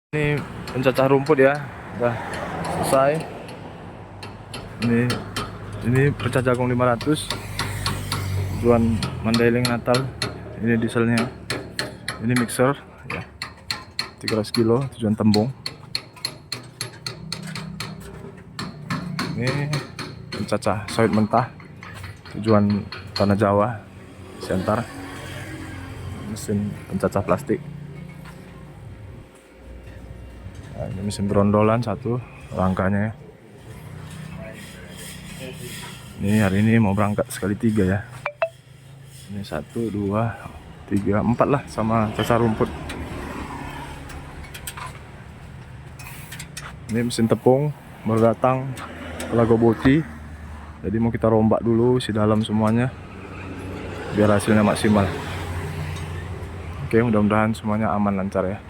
Ini pencacah rumput ya, udah selesai. Ini pecah jagung 500, tujuan Mandailing Natal. Ini dieselnya, ini mixer ya, 300 kilo tujuan Tembung. Ini pencacah sawit mentah tujuan Tanah Jawa Siantar. Mesin pencacah plastik. Nah, ini mesin berondolan satu rangkanya ya. Ini hari ini mau berangkat sekali 3 ya. Ini 1, 2, 3, 4 lah sama cacah rumput. Ini mesin tepung baru datang Lago Boti. Jadi mau kita rombak dulu isi dalam semuanya biar hasilnya maksimal. Oke, mudah-mudahan semuanya aman lancar ya.